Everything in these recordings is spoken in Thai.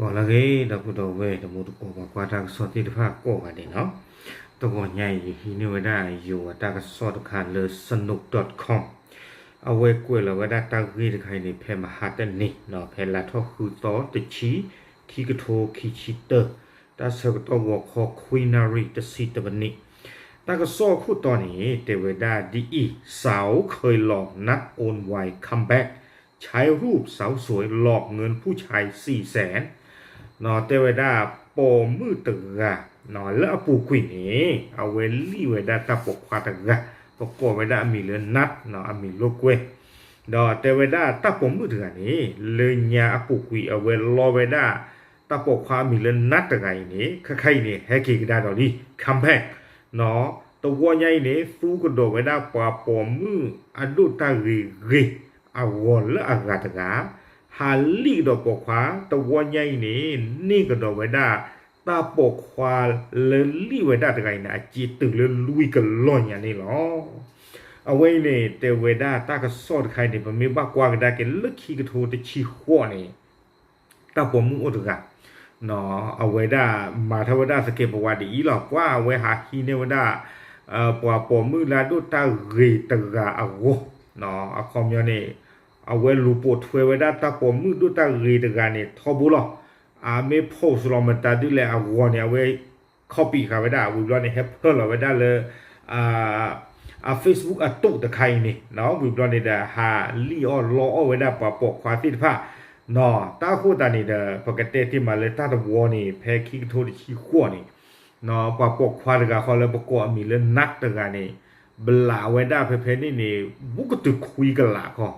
ก่อนละเกดับพุทโธเวดับมุตโกะกว่าทางสติภาคโกกันเนาะตัวก่อนใหญ่ฮินิวได้อยู่ตากสอดคานเลยสนุก .com เอาไว้กวยแล้วว่าได้ตากีตใครในเพมหัดนี่เนาะเพลาทอคือต่อติชีคีกโทคีชิเตอร์ตาเสกตัววอคอควีนารีตสิตบันนี่ตากสอคู่ตอนนี้เตเวดาดีสาวเคยหลอกนัดโอนไวคัมแบ็กใช้รูปสาวสวยหลอกเงินผู้ชาย400,000นอเตเวดาปอมือตึกะนอแล้วปูกุยนี่เอาเวลี่เวดาตาปกควาตึกะปกกเวดามีเลือนนัดนอมีโลกเวดอเตเวดาตาปอมือตึกะนี่เลยญาปูกุยเอาเวลอเวดาตาปกความีเลือนนัดตึกะนี่ใครนี่แฮกิกดาดอนี่คัมแบ็กนอตัวใหญ่นี่สู้กระโดดเวดาปอปอมืออดุตารีอาวอลและอากาตกาฮาลีดอกปกควาตัวใหญ่นี่ก็ดอกไว้ได้ตาปกควาเลลี่ไว้ได้ตะไงนะจีตึงเลลุยกันล่อนอย่างนี้หรอเอาไว้เนี่ยแต่เวด้าตาก็สอดใครเนี่ยมันไม่บ้ากว่ากันได้กันลึกขี้กระโถตะชี้หัวนี่ตาผมมึงอดกะเนาะเอาไว้ได้มาทวดาสเก็ตประวัติอีหลอกว่าไว้หาฮีเนวดาปว่าผมมือลาดูตาเรตกะเอาเนาะเอาคอมยอนี่เอาไว้ลูปถวยไว้ได้ตาปอมือดูตาเรตกาเนี่ยทอบุลไม่โพสต์ลงมาตาดูแลเอาวัวเนี่ยไว้คอปี้ค่ะไว้ได้วิบลอนเนี่ยแฮปเปิลไว้ได้เลยเฟซบุ๊กตุ๊กตะไคร่นี่เนาะวิบลอนเนี่ยหาลีออนรอไว้ได้ปะปกความติดผ้าเนาะตาคู่ตานี่เด้อปกติที่มาเลยตาตะวัวนี่แพ้ขี้โทษขี้ขั้วนี่เนาะปะปกความตะกาเขาเลยปกมีเรื่องนักตะกานี่เบลาไว้ได้เพนี่บุกตึกคุยกันละก็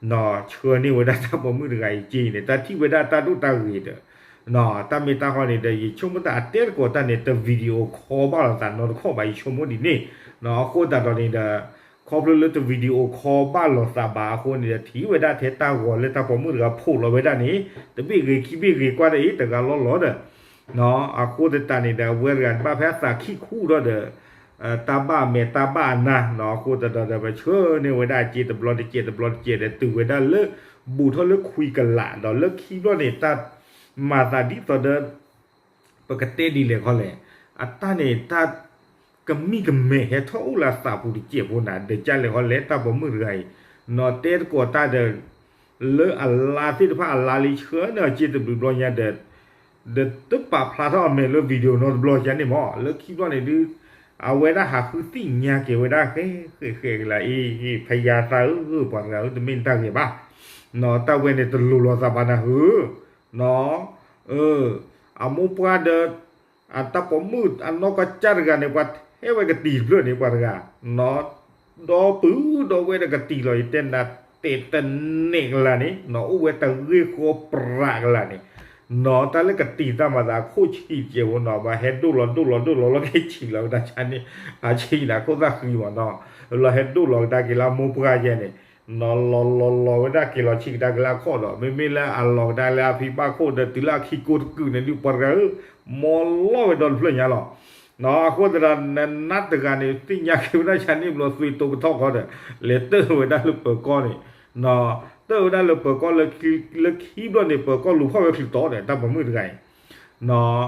เนาะเชื่อนี่ไว้ได้ตาปมือตะไคร่จีเนี่ยแต่ที่ไว้ได้ตาดูตาเรียดနော်တမီတာခေါနေတယ်ချုံမတာတဲကိုတနေတဲ့ဗီဒီယိုခေါ်ပါလာတာနော်ခေါ်ပါချုံမဒီနေနော်ကိုတာတော်နေတဲ့ခေါ်ပလို့တဲ့ဗီဒီယိုခေါ်ပါလာတာဘာခေါနေတဲ့တီဝဒတဲ့တာကိုလက်တာပေါ်မှုကဖို့လောဝဒနေတပိကေခိပိကေကွာတဲ့တကလောလောတဲ့နော်အခုတဲ့တနေတဲ့ဝဲကဘာဖက်စာခိခုတော့တဲ့ตาบ้าเมตาบ้านะเนาะกูจะได้ไปเชื่อในเวลาเจตบลอดเจแต่ตื่นเวลาเลิกบูทเลิกคุยกันละเนาะเลิกคิดว่าเนี่ยตามาตาดีต่อเดินปกติดีเลยเขาเลยอัตตาเนี่ยตากมีกเมเหตุอุลาสาปุริเจ็บหัวหน้าเดินใจเลยเขาเลยตาบ่มือไรนอเตอร์กว่าตาเดินเลออัลลาที่พระอัลลาลิเชื่อเนาะจิตบุบลอยเดินตุ๊บปะพลาทอเมเลวิดีโอนอตบลอยนี่หมอเลคิดว่าเนี่ยดูเอาไว้ได้หาคือติ่งยาเกี่ยวไว้ได้เคยละพยาตาปวดแล้วจะมินตาเกี่ยวป่ะนอตาเวเนี่ยตลุลอซาบานะเนาะอามุปาเดอันตาปมืดอันนกจัดกันในวัดเฮ้ยก็ตีเพื่อนในวัดกันเนาะดอปื้อดอเวทก็ตีเลยเต้นนะเตะเต้นเน่งละนี่เนาะเวทเรียกโคปรากละนี่เนาะแต่แล้วก็ตีตามมาได้โคชีเจียวเนาะมาเห็นดูหลอแล้วก็ชีแล้วนะฉันนี่ชีนะโคตรคือว่าเนาะเราเห็นดูหลอได้กี่ละมุปาเจนี่นอลอได้กี่ลอชิกได้กี่ละข้อดอกไม่ละอันลอได้ละพี่ป้าโคเดติละขี้กูกูในดิปรกมอลลอยดอนเพลงยาหรอเนาะโคตรนัดกันนี่ที่อยากคิวได้ฉันนี่บล็อกฟีตัวทอกเขาเด้เลเตอร์ไว้ได้ลูกเปิดก้อนนี่เนาะเตอร์ได้ลูกเปิดก้อนเลยขี้บล็อกนี่เปิดก้อนลูกพ่อไปคลิปต่อเนี่ยตั้งผมมือไงเนาะ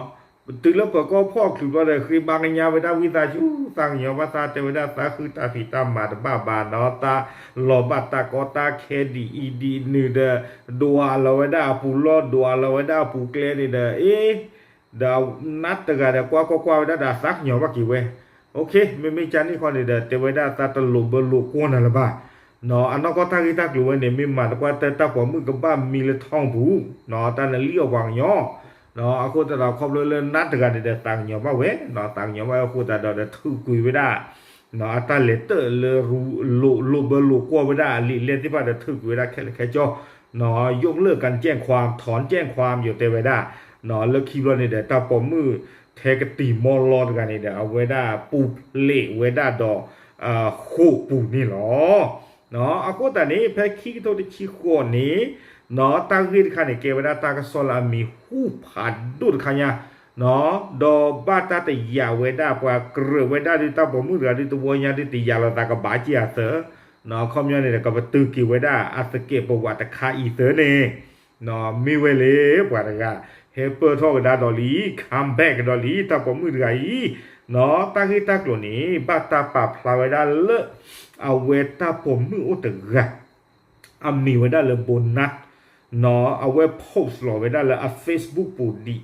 ตื่นแล้วเปิดก็พ่อคลิปว่าเลยคือบางอย่างไปได้วิตาชูตั้งอย่างว่าตาเจวิตาตาคือตาผีตามาตาบ้าเนาะตาหลอบัตตากอตาเคดีอีดีนี่เด้อดัวเราไว้ได้ปูลอดัวเราไว้ได้ปูเกลนี่เด้อดาวนัดตะกะเด้อกว่าไว้ได้สักอย่างว่ากี่เว้โอเคไม่จันนี่คนนี่เด้อเจวิตาตาตลบลุกวนอะไรบ้าเนาะอันนั้นก็ตั้งที่ตั้งอยู่ไว้เนี่ยมีมาแต่ว่าแต่ตาผมมือกับบ้านมีเลยท้องผูเนาะตาเนี่ยเลี้ยววางย่อเนาะအခုတတော်ခေါပလို့နတ်တကတဲ့တန်ညောမဝဲเนาะတန်ညောမအခုတတော်တဲ့ထုကွေဝဒเนาะအတလက်တလေရူလိုဘလိုကိုဝဒလေတိပါတဲ့ထုကွေဝဒแค่ကြောเนาะยกเลิกการแจ้งความถอนแจ้งความอยู่แต่วดาเนาะแล้วคิดว่านี่แต่ตาปอมือแทกติมอลอดกันนี่เอาวดาปูเละวดาดอกโคปูนี่หรอเนาะအခုตอนนี้แพ้ขี้ตัวที่ขี้ขวนี้เนาะตากิดคันนี่เกวดาตากสลามีหูผัดดุดคันยาเนาะดอบาตาตยาเวดาปว่ากระเวดาดิตาบ่มือระดิตัวญาดิติยาละตากบาจิอาเสเนาะคอมยานี่ก็บ่ตึกิเวดาอาสเกประวัติคาอีเสเนเนาะมีเวเลปว่าตะกะ เฮเปอร์ทอกดาดอลีคัมแบ็กดอลีตาปอมือไกเนาะตาคิตากลนี้บาตาปาพลาเวดาเลเอาเวตาปอมืออุตกะอามีเวดาเลบนนัดเนาะเอาไว้โพสต์หล่อเวดาเลอะเฟซบุ๊กปูดี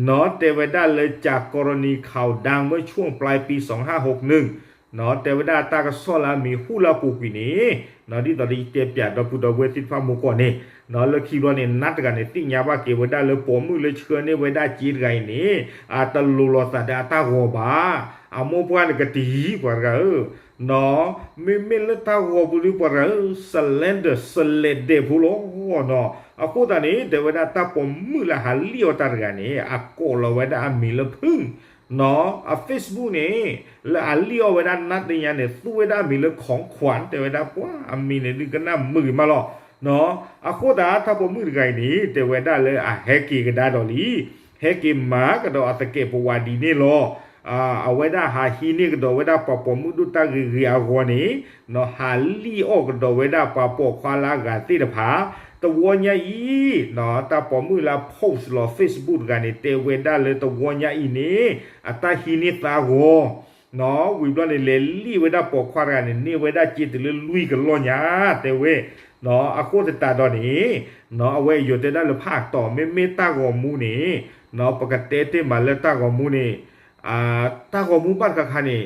เนาะแต่เวดาเลยจากกรณีข่าวดังเมื่อช่วงปลายปี2561เนาะแต่เวดาตากซอลามีฮูลาปูกินี่เนาะที่ตอนนี้เตียบดอปุดเวติฟามุก่อนนี่เนาะแล้วคิดว่าเนี่ยนัดกันเนี่ยติญาว่าเกเวดาเลยปอมือเลยเชื่อเนี่ยเวดาจีดไงนี่อาตลุลอสาดาตาโกบาอโมปานกติปะกะเนาะไม่เลตาโกบุริปะกะสเลนเดสเลเดบุโลเนาะอะโคตานี่แต่เวดาตาปอมือละหันเลียวตากันนี่อะโกละเวดามีละพึ่งเนาะอะ Facebook นี่ละอันเลียวเวดานัดเนี่ยเนี่ยตู้เวดามีละของขวัญแต่เวดาว่าอามีเนี่ยดึงกันน้ำมือมาหรอเนาะอะโคตาถ้าปอมือไงนี่แต่เวดาเลยอะแฮกกี้ก็ได้ดอลีแฮกกี้มาก็ดออะตะเกปวาดีนี่ลอเอาไว้ได้หาฮีนี่ก็ดอไว้ได้ปอปอมือดูตาเรียกว่านี่เนาะหาลีออกก็ดอไว้ได้ปอปอควาลากาติดผาตัวเนี่ยอีเนาะตาปอมือละโพสต์ลอ Facebook กันนี่เตเวด้าเลยตัวเนี่ยอีนี่อัตาฮีนี่ตาโกเนาะวิบลอนเลยลี่เวด้าปอควากันนี่เวด้าจิตเลยลุยกันล้อเนี่ยเตเวเนาะอะโคตตาดอนี่เนาะเอาไว้อยู่แต่ได้เลยภาคต่อเมตาโกมูนี่เนาะปกติเตมาเลยตาโกมูนี่ตาโกมูบ้านกับคันนี่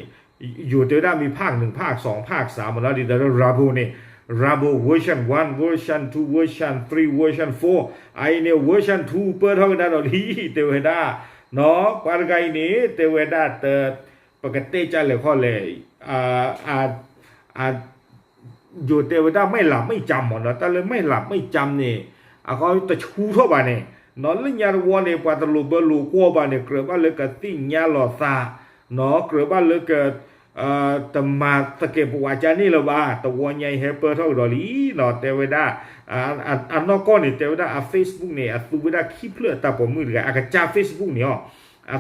อยู่แต่ได้มีภาค1ภาค2ภาค3หมดแล้วดิแต่ราบูนี่Rabo version 1 version 2 version 3 version 4ไอเนี่ย version 2เปิดเท่านั้นหรอเตเวดาเนาะปาร์ไกนี่เตเวดาเตปกติจะเลยข้อเลยอยู่เตเวดาไม่หลับไม่จำหมดนะแต่เลยไม่หลับไม่จำนี่เขาตะชูทั่วไปเนี่ยนอนเล่นยาวัวเนี่ยปาตลูเบลูกัวบ้านเนี่ยเกลือบ้านเลยกระติ้งยาหลอดซาเนาะเกลือบ้านเลยเกิดแต่มาตะเก็บว่าจานี่ละว่าตัวใหญ่เฮเปอร์เท่าดอลีเนาะแต่เวลาอันนอกก้อนนี่แต่เวลาเฟซบุ๊กเนี่ยตัวเวลาคลิปเลือดตาผมมือกับอากาศเฟซบุ๊กเนี่ย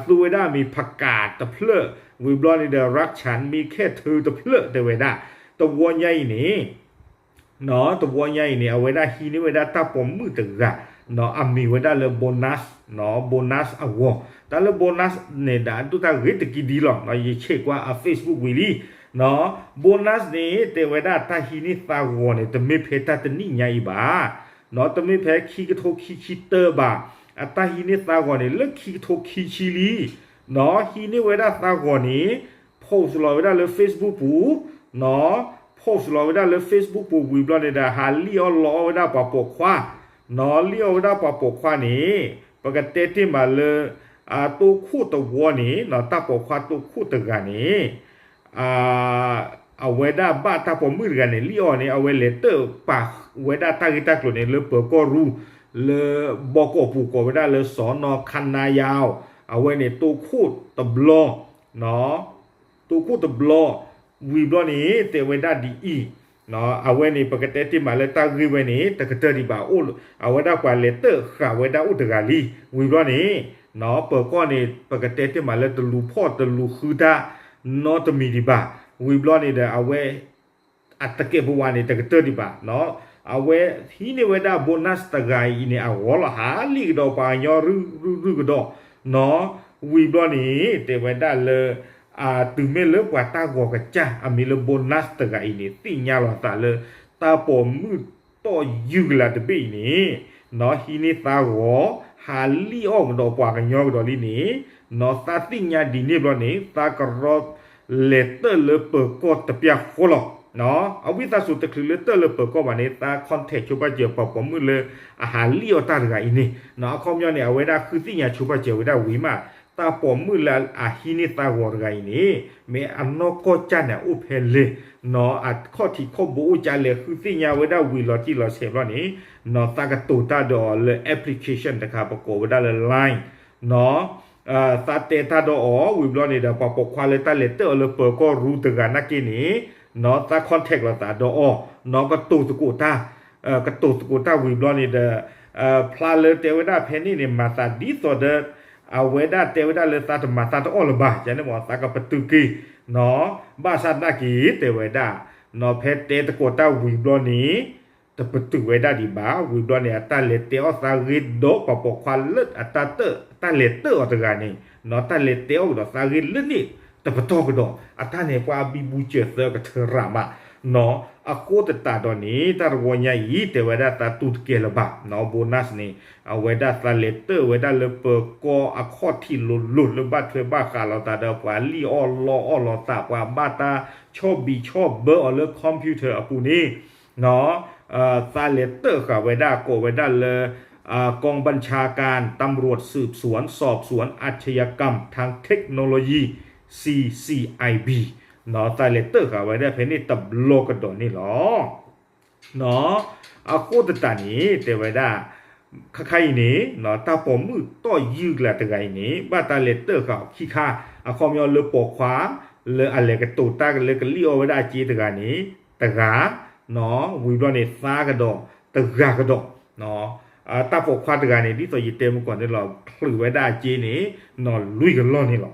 ตัวเวลามีประกาศตะเพลอวิบลอนในเดรักฉันมีแค่เธอตะเพลอแต่เวลาตัวใหญ่นี่เนาะตัวใหญ่เนี่ยเอาเวลาฮีนี่เวลาตาผมมือตึกอะเนาะมีเวลาเลยโบนัสเนาะโบนัสเอาวะแต่เลยโบนัสเนี่ยด่านตัวตาเกิดกี่ดีหรอกเนาะยิ่งเช็คว่าFacebook วิลีเนาะโบนัสเนี่ยแต่เวลาตาฮีนี่ตาวะเนี่ยแต่ไม่เพตาแต่นี่ใหญ่บ้าเนาะแต่ไม่เพขี้กระทบขี้เตอร์บ้าตาฮีนี่ตาวะเนี่ยเลิกขี้กระทบขี้ชิลีเนาะฮีนี่เวลาตาวะเนี่ยโพสต์ลอยเวลาเลย Facebook ปูเนาะโพสต์ลอยเวลาเลย Facebook ปูวิบลอนเนี่ยด่าหาเลี้ยวล้อเวลาปะปกคว้านอเลี้ยวได้ปะปกควานี่ปกติที่มาเลยตัวคู่ตัววัวนี่นอตาปกควาตัวคู่ตัวกันนี่เอาไว้ได้บ้าตาปมือกันนี่เลี้ยวนี่เอาไว้เลเตอร์ปากไว้ได้ตากิตากลุ่นนี่เลยเปิดก็รู้เลยบอกก็ผูกก็ไว้ได้เลยสอนอคันนายาวเอาไว้เนี่ยตัวคู่ตัวบลอเนาะตัวคู่ตัวบลอวีบลอนี่เตไว้ได้ดีอีเนาะเอาไว้นี่ปกติที่มาเลยตากีไว้นี่ตะกเตอร์ดีบ่าอู้เอาไว้ได้กว่าเลเตอร์ข้าไว้ได้อุตกาลีวิบลอนี่เนาะเปิดก้อนนี่ปกติที่มาเลยตะลูพ่อตะลูคือตาเนาะตะมีดีบ่าวิบลอนี่เด้เอาไว้อัตเก็บวันนี่ตะกเตอร์ดีบ่าเนาะเอาไว้ที่นี่ไว้ได้โบนัสตะไกนี่เอาวอละหาลีกดอกปายอรึกดอกเนาะวิบลอนี่เตไว้ได้เลยตื่นไม่เลิกว่าตากอกจ้ามีเลยโบนัสตะไกนี่ติญาหลอตาเลยตาปอมือต่อยืกละตะบีนี่เนาะฮีนี่ตากอหาลีออกดอกกว่ากันยอกดอกลีนี่เนาะตาติญาดีนี่บลอนี่ตากรอเลเตอร์เลยเปิดก็ตะเปียโคลเนาะเอาวิตาสุดตะคือเลเตอร์เลยเปิดก็วันนี้ตาคอนแทคชูบาเจียวปอมือเลยอาหารลีอตาตะไกนี่เนาะคอมยอนเนี่ยเอาไว้ได้คือติญาชูบาเจียวไว้ได้วิมาตาปอมือละฮีนี่ตาวอร์ไงนี่เมอันนอกก็จันเนี่ยอุเพลเลยเนาะข้อที่ข้อบูจันเลยคือสิ่งยาไว้ได้วิลที่เราเสพแล้วนี้เนาะตากระตุตาดอเลยแอปพลิเคชันตะครับประกอบไว้ได้เลยไลน์เนาะตาเตตาดอวิบลอนี่เดาปะปกควาเลยตาเลเตอร์เลยเปิดก็รู้ตึกันนักกินี่เนาะตาคอนแทคเราตาดอเนาะกระตุสกุตากระตุสกุตาวิบลอนี่เดพลาเลยเตวได้เพนนี่เนี่ยมาตาดีต่อเดเอาเวด้าเตวด้าเลยตาตมาตาตอลบ้าจะเนี่ยบอกตากับประตูกีเนาะบ้าสัตว์นากีเตวด้าเนาะเพชรเตตะโกตาวิบลอนี้ แต่ประตูไว้ได้ดีบ้าวิดอนเนี่ยตาเลเตอสาริโดปปควันเลิศอัตาเตอตาเลเตออัตกานี่เนาะตาเลเตอดอสาริเลิศนี่แต่ประตูก็ดออัตาเนี่ยว่าบิบูเจเซอร์กับเทรามาเนาะอาโคตตาดอนี้ตารวญญาอีแต่เวลาตาตุดเกลบะเนาะโบนัสนี่เอาเวลาตาเลเตอร์เวลาเลเปก็อาคอที่หลุดเลยบ้าเทบ้าคาเราตาเดาว่าลีออลอตาว่าบ้าตาชอบบีชอบเบอร์อเลคอมพิวเตอร์อปูนี้เนาะซาเลเตอร์ค่ะเวลาโกเวลาเลยกองบัญชาการตำรวจสืบสวนสอบสวนอาชญากรรมทางเทคโนโลยี CCIB เนาะซาเลเตอร์ค่ะไว้ได้เพนี่ตับโลกระโดดนี่หรอเนาะอาโคตตานี้แต่ไว้ได้ใครนี้เนาะตาปอมือต่อยืดละตะไงนี้บ้าตาเลเตอร์ค่ะขี้ข้าคอมยอนเลปอกขวาเลอะไรกระตูตากันเลยกันลี้เอาไว้ได้จีตะไงนี้ตะกาเนาะวิบลอนเนฟ้ากระดอกตะกากระดอกเนาะตาปอกขวาตะไงนี้ที่ตัวยีเต็มก่อนนี่เราหรือไว้ได้จีนี้เนาะลุยกันล้อนี่หรอ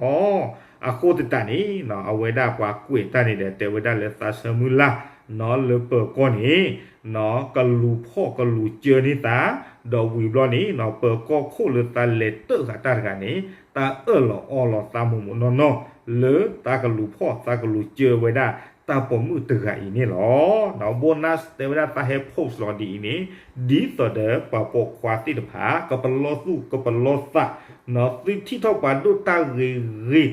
อาโคตตานี้เนาะเอาไว้ได้กว่ากุ้ยตานี่แต่ไว้ได้เลยซาเซมุล่าเนาะเลเปอร์ก้อนนี้เนาะกะลูพ่อกะลูเจอนี่ตาดอกวิบลอนนี้เนาะเปอร์ก็โคเลตาเลเตอร์ค่ะตากันนี้ตาหล่อหล่อตามุมเนาะเลตากะลูพ่อตากะลูเจอไว้ได้ตาปอมือตึกอีนี่หรอเนาะโบนัสแต่เวลาตาเฮโพสหลอดีนี้ดีต่อเด้อปะปกควาติดผาก็ปลอสู้ก็ปลอสะเนาะที่เท่ากันดูตารี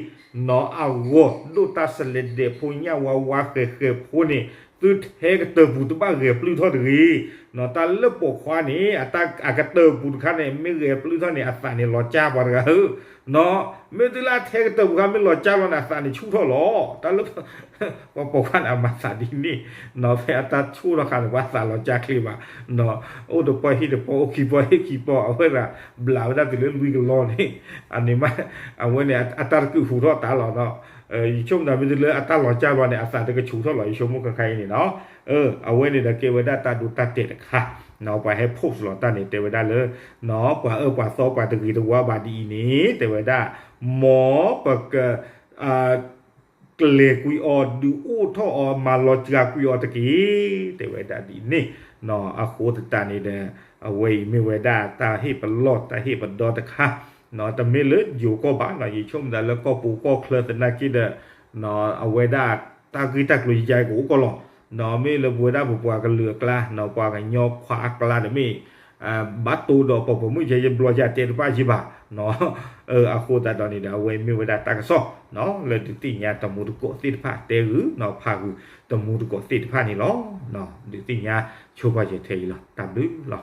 เนาะเอาโวดูตาสเลเดพูญาวาวาเคพูนี่ตื่นเฮกเตอร์บูตุบ้าเรียปลื้อทอดรีเนาะตาเลือปกควานี้อัตาอากาเตอร์บูตุคันเนี่ยไม่เรียปลื้อทอดเนี่ยอัตาเนี่ยหล่อจ้าบาร์กะเนาะเมื่อที่ลาเทกเตอร์บูคันไม่หล่อจ้าวันอัตาเนี่ยชู่ทอหล่อตาเลือว่าปกควานอามาสาดีนี่เนาะเพื่ออัตาชู่ราคาว่าสาหล่อจ้าคลีมาเนาะโอ้เดปอยฮิเดปอยคีปอยคีปอยเอาไว้ละบลาวได้ถึงเรื่องลุยกันล้อนี่อันนี้มาเอาไว้เนี่ยอัตาคือหูทอตาหล่อเนาะช่วงนั้นเป็นเรื่องอัตราหล่อจ้าวันเนี่ยอัตราเด็กชูเท่าไหร่ชั่วโมงกับใครนี่เนาะเอาไว้เนี่ยเก็บไว้ได้ตาดูตาเต็ดค่ะเนาะไปให้พบหล่อตาเนี่ยเต็มไว้ได้เลยเนาะกว่ากว่าซอกว่าตะกี้ตัวบาดีนี้เต็มไว้ได้หมอปะกเกลือกุยออดูอู้ท่อมาลอจากกุยอตะกี้เต็มไว้ได้ดีนี่เนาะอาโคตตานี่เนี่ยเอาไว้ไม่ไว้ได้ตาให้ปลอดตาให้ปดอตะค่ะเนาะแต่ไม่เลิศอยู่ก็บ้านหน่อยช่วงนั้นแล้วก็ปูก็เคลื่อนแต่นักกินเนาะเอาไว้ได้ตาคือตากลุยใจกูก็หล่อเนาะไม่เลยบัวได้บัวกันเหลือกละเนาะกว่ากันยอกขวากละเดี๋ยวมีบัตตูดอกผมไม่ใช่ยังบัวจะเจนป้าชิบะเนาะอาคูตาตอนนี้เดี๋ยวเอาไว้ไม่ไว้ได้ตากระสอบเนาะเลยถึงตีเนี้ยตมูตุโกติดผ้าเต๋อเนาะผ้าคือตมูตุโกติดผ้านี่ล้อเนาะถึงตีเนี้ยชูบาเจเทยหรอตามดื้อหรอ